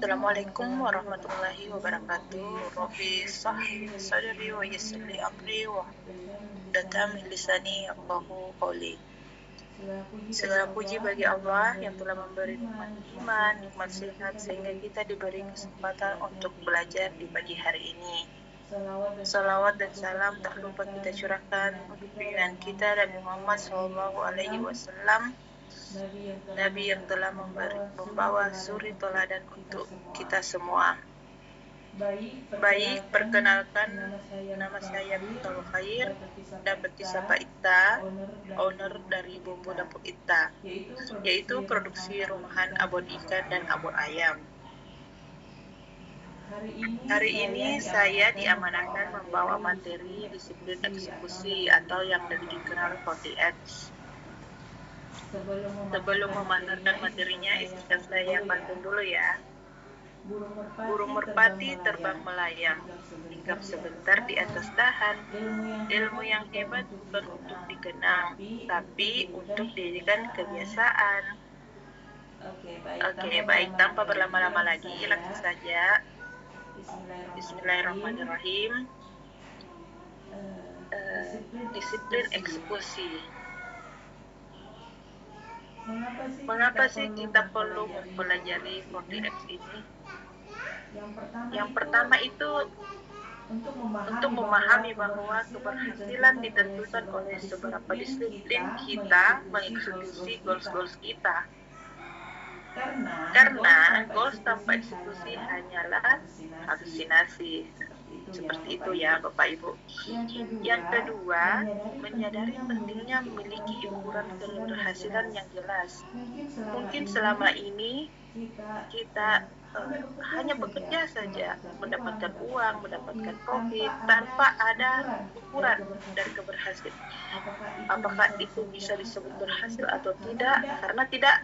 Assalamualaikum warahmatullahi wabarakatuh. Rabbi shrah li sadri wa yassir li amri wahlul min lisani yafqahu qawli. Segala puji bagi Allah yang telah memberi nikmat iman, nikmat sehat, sehingga kita diberi kesempatan untuk belajar di pagi hari ini. Salawat dan salam tak lupa kita curahkan untuk pimpinan kita Nabi Muhammad SAW, Nabi yang telah membawa suri teladan untuk kita semua. Baik, perkenalkan, nama saya Bintul Khair, dapat disapa Ita, owner dari Bumbu Dapur Ita, yaitu produksi rumahan abon ikan dan abon ayam. Hari ini saya diamanahkan membawa materi disiplin eksekusi atau yang lebih dikenal 4DX. Sebelum memantarkan materinya, izinkan saya pantun dulu ya. Burung merpati terbang melayang, hinggap sebentar di atas dahan. Ilmu yang hebat bukan untuk dikenang, tapi untuk dijadikan kebiasaan. Oke, baik, tanpa berlama-lama lagi, langsung saja. Bismillahirrahmanirrahim. Disiplin eksekusi. Mengapa sih kita perlu mempelajari 4DX ini? Yang pertama itu untuk memahami bahwa keberhasilan ditentukan oleh seberapa disiplin kita mengeksekusi goals kita. Karena goals tanpa eksekusi hanyalah halusinasi. Seperti itu ya Bapak Ibu. Yang kedua, menyadari pentingnya memiliki ukuran keberhasilan yang jelas. Mungkin selama ini kita hanya bekerja saja, mendapatkan uang, mendapatkan profit tanpa ada ukuran dari keberhasilan. Apakah itu bisa disebut berhasil atau tidak? Karena tidak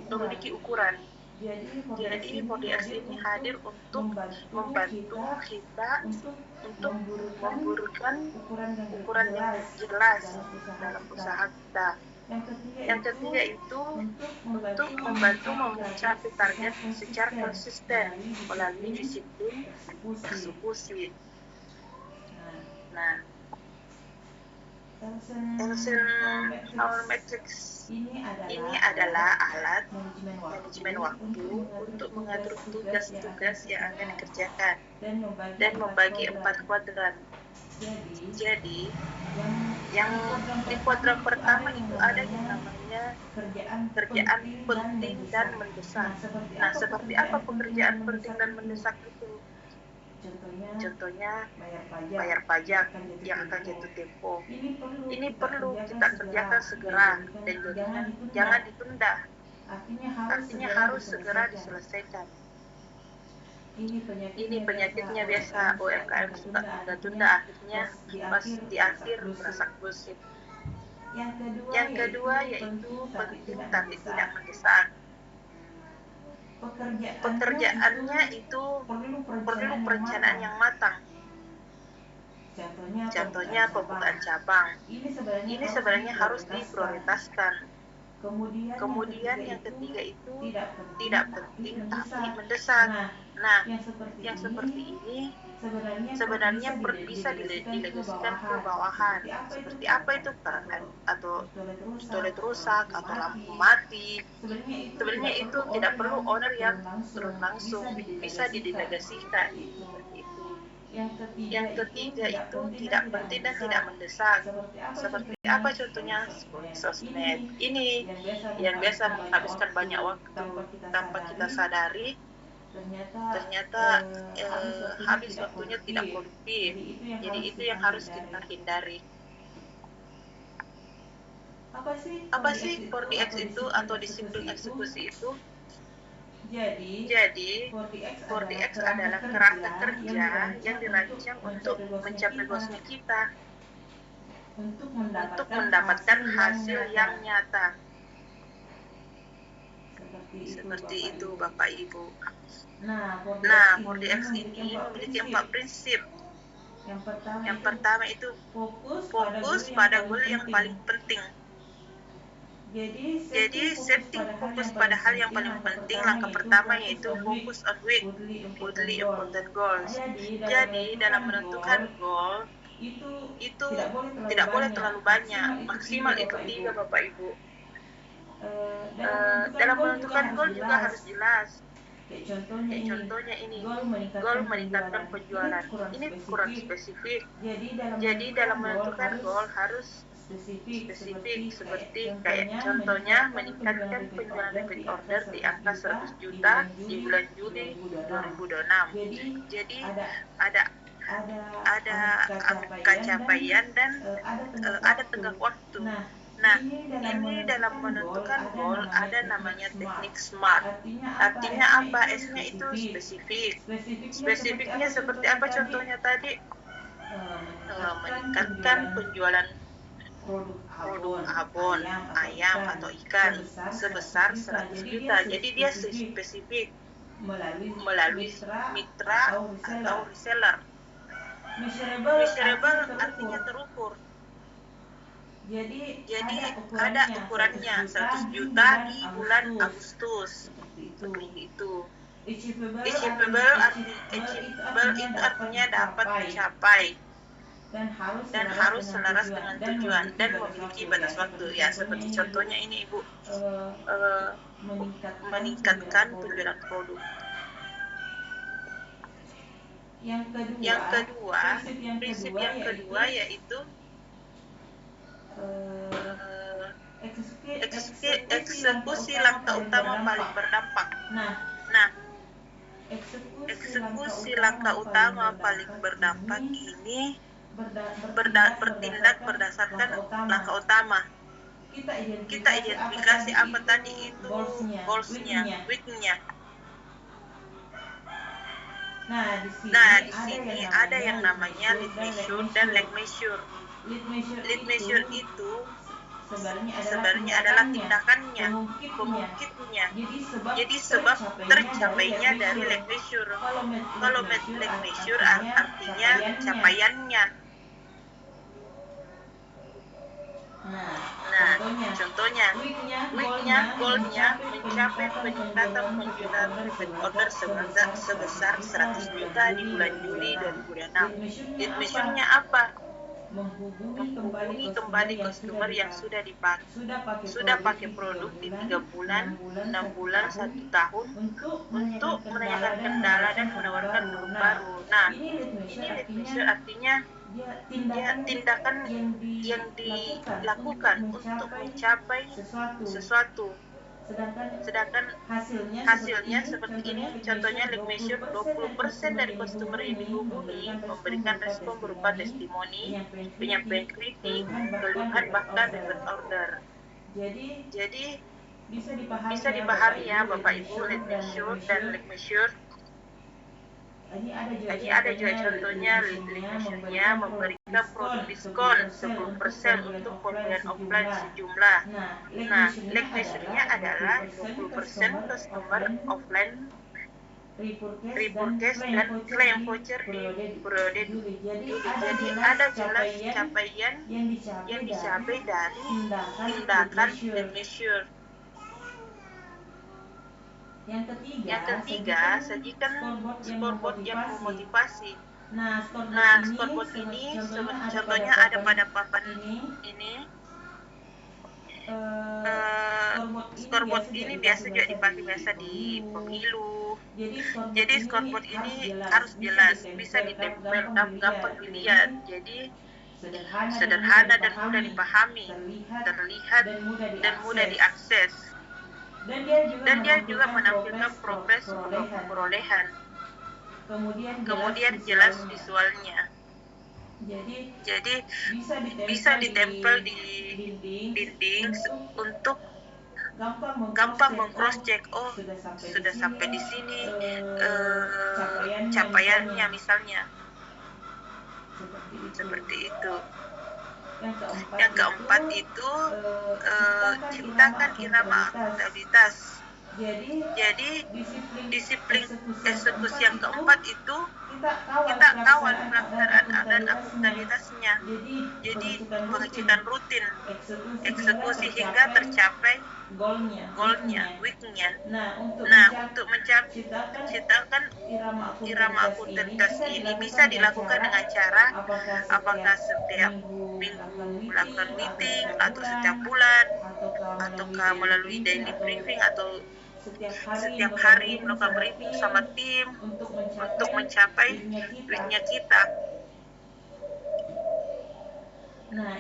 memiliki ukuran. Jadi 4DX ini hadir untuk membantu kita untuk memburukan ukuran yang jelas dalam usaha kita. Yang ketiga itu untuk membantu mencapai target secara konsisten melalui disiplin eksekusi. Nah, Elsen Power Matrix ini adalah alat manajemen waktu untuk mengatur tugas-tugas yang akan dikerjakan dan membagi 4 kuadran. Jadi, yang di kuadran pertama itu ada yang namanya kerjaan penting dan mendesak. Nah, seperti apa pekerjaan penting dan mendesak itu? Contohnya bayar pajak yang akan jatuh tempo. Ini perlu kita kerjakan segera dan jangan ditunda. Artinya harus segera diselesaikan. Ini penyakitnya biasa UMKM suka tunda-tunda, akhirnya pas di akhir merasa gosip. Yang kedua yaitu penting tapi tidak mendesak. Pekerjaannya itu perlu perencanaan yang matang. Contohnya pembukaan cabang. Ini sebenarnya harus diprioritaskan. Kemudian yang ketiga itu tidak penting tapi mendesak. Nah, yang seperti ini sebenarnya bisa didelegasikan ke bawahan. Seperti apa itu? Karena atau toilet rusak atau lampu mati. Sebenarnya itu tidak perlu owner yang turun langsung, bisa didelegasikan. Seperti itu. Yang ketiga itu tidak penting dan tidak mendesak. Seperti apa contohnya? Sosmed. Ini yang biasa menghabiskan banyak waktu tanpa kita sadari. Ternyata habis waktunya tidak produktif. Jadi itu yang harus kita hindari. Apa sih 4DX itu atau disiplin eksekusi itu? Jadi 4DX adalah kerangka kerja yang dirancang untuk mencapai goalsnya kita, untuk mendapatkan hasil yang nyata. Seperti itu Bapak Ibu. Nah, 4DX ini memiliki 4 prinsip. Yang pertama itu fokus pada goal yang paling penting. Jadi setting fokus pada hal yang paling penting. Langkah pertama yaitu fokus on weekly important goals. Jadi dalam menentukan goal itu tidak boleh terlalu banyak, maksimal itu 3 Bapak Ibu. Dalam menentukan goal juga harus jelas. Kayak contohnya ini, goal meningkatkan penjualan. Ini kurang spesifik. Jadi dalam menentukan goal harus spesifik, seperti kayak contohnya meningkatkan penjualan repeat order di angka 100 juta di bulan Juli 2026. Jadi ada angka capaian dan ada tenggang waktu. Nah, ini dalam menentukan goal ada namanya teknik SMART. Artinya apa? S-nya itu spesifik. Spesifiknya seperti apa contohnya tadi? Meningkatkan penjualan produk abon, ayam atau ikan sebesar 100 juta. Jadi dia spesifik melalui mitra atau reseller. Measurable artinya terukur. Jadi ada ukurannya 100 juta di bulan Agustus. Seperti itu. Achievable itu artinya dapat dicapai dan harus selaras dengan tujuan dan memiliki batas waktu. Ya, seperti contohnya ini Ibu, meningkatkan penjualan produk. Prinsip yang kedua yaitu eksekusi langkah utama paling berdampak. Nah, eksekusi langkah utama paling berdampak ini bertindak berdasarkan langkah utama. Kita identifikasi apa tadi itu goalsnya, weeknya. Nah, di sini ada yang namanya lead measure dan lag measure. Lead measure itu sebenarnya adalah tindakannya, pengungkitnya. Jadi sebab tercapainya dari lag measure. Kalau lag measure artinya capaiannya. Nah, contohnya, weeknya, goalnya mencapai peningkatan penjualan repeat order sebesar 100 juta di bulan Juli 2026. Lead measure-nya apa? Menghubungi kembali customer yang sudah pakai produk di 3 bulan, 6 bulan, 1 tahun untuk menanyakan kendala dan menawarkan produk baru. Nah, ini lead measure artinya dia tindakan yang dilakukan untuk mencapai sesuatu. Sedangkan hasilnya seperti ini, contohnya lead measure 20% dari customer yang dihubungi memberikan respon berupa testimoni, penyampaian kritik, keluhan bahkan repeat order. Jadi bisa dipahami ya Bapak Ibu, lead measure dan lag measure. Ini ada juga contohnya lead measure-nya memberikan produk diskon 10% untuk pembelian offline sejumlah. Nah, lag measure-nya adalah 20% customer offline repurchase dan claim voucher di periode Juli. Jadi ada jelas capaian yang dicapai dari tindakan lead measure. Yang ketiga, sajikan scoreboard yang memotivasi. Nah, scoreboard ini contohnya ada pada papan ini. Scoreboard ini biasa juga dipakai di pemilu. Jadi scoreboard ini harus jelas, bisa ditempel, gampang dilihat. Jadi sederhana dan mudah dipahami, terlihat dan mudah diakses. Dan dia juga menampilkan progres perolehan. Kemudian jelas visualnya. Jadi bisa ditempel di dinding untuk gampang meng-cross check. Oh, sudah sampai di sini capaiannya misalnya. Seperti itu. Yang keempat itu ciptakan irama akuntabilitas. Jadi disiplin eksekusi yang keempat itu kita kawal pelaksanaan dan akuntabilitasnya. Jadi pengecekan rutin, eksekusi hingga tercapai goalnya, weeknya. Nah, untuk menciptakan irama akuntabilitas ini bisa dilakukan dengan cara apakah setiap minggu melakukan meeting, atau setiap bulan, ataukah melalui daily briefing, atau setiap hari melakukan briefing sama tim untuk mencapai weeknya kita. Nah,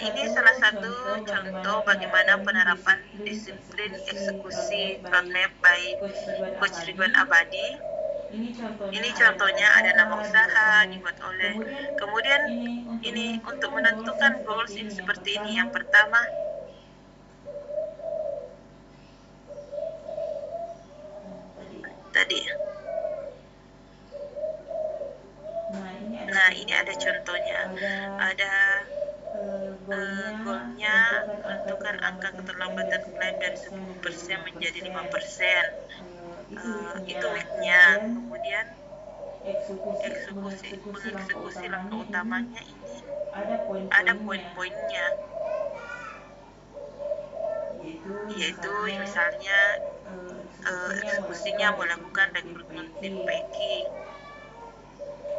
ini salah satu contoh bagaimana penerapan disiplin eksekusi roadmap by Coach Ridwan Abadi. Ini contohnya ada nama usaha dibuat oleh. Kemudian ini untuk menentukan goals ini seperti ini. Yang pertama, tadi. Nah, ini ada contohnya. Ada goalnya menentukan angka keterlambatan klaim dari 10% menjadi 5%. Itu weeknya. Kemudian mengeksekusi langkah utamanya ini ada poin-poinnya, yaitu misalnya eksekusinya melakukan rekrutmen tim packing.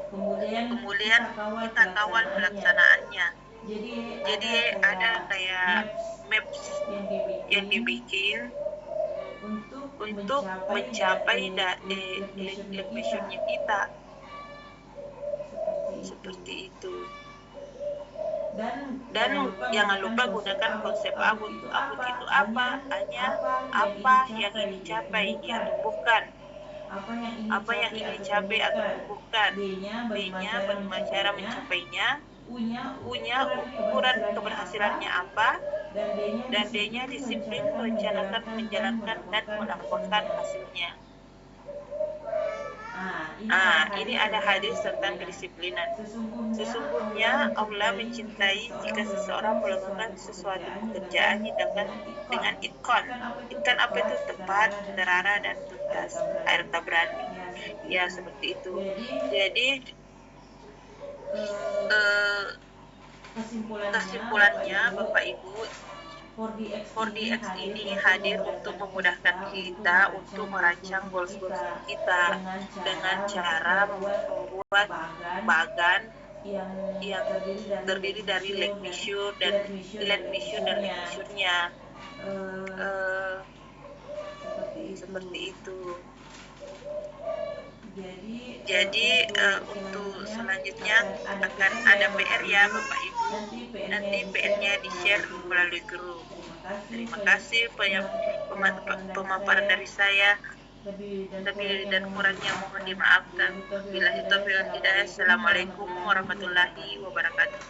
Kemudian kita kawal pelaksanaannya. Jadi ada kayak maps yang dibikin untuk mencapai mission-nya kita. Seperti itu. Dan jangan lupa gunakan konsep ABUT. ABUT itu apa? Hanya apa yang ingin dicapai, dia tumbuhkan. Apa yang ingin dicapai atau tumbuhkan. B-nya bagaimana cara mencapainya. U-nya ukuran keberhasilannya apa. Dan D-nya disiplin merencanakan, menjalankan, dan melaporkan hasilnya. Ini ada hadis tentang kedisiplinan. Sesungguhnya Allah mencintai jika seseorang melakukan sesuatu pekerjaan dengan itqan. Itqan apa itu? Tepat, terarah, dan tuntas. Ayat Tabrani. Ya, seperti itu. Jadi kesimpulannya, Bapak Ibu, 4DX ini hadir untuk memudahkan kita untuk merancang goals-goals kita dengan cara membuat bagan yang terdiri dari leg measure dan leg measure-nya. Seperti itu. Jadi untuk selanjutnya akan ada PR ya Bapak Ibu. Nanti PR-nya di-share melalui grup. Terima kasih pemaparan dari saya. Lebih dan kurangnya mohon dimaafkan. Billahi taufiq wal hidayah. Assalamualaikum warahmatullahi wabarakatuh.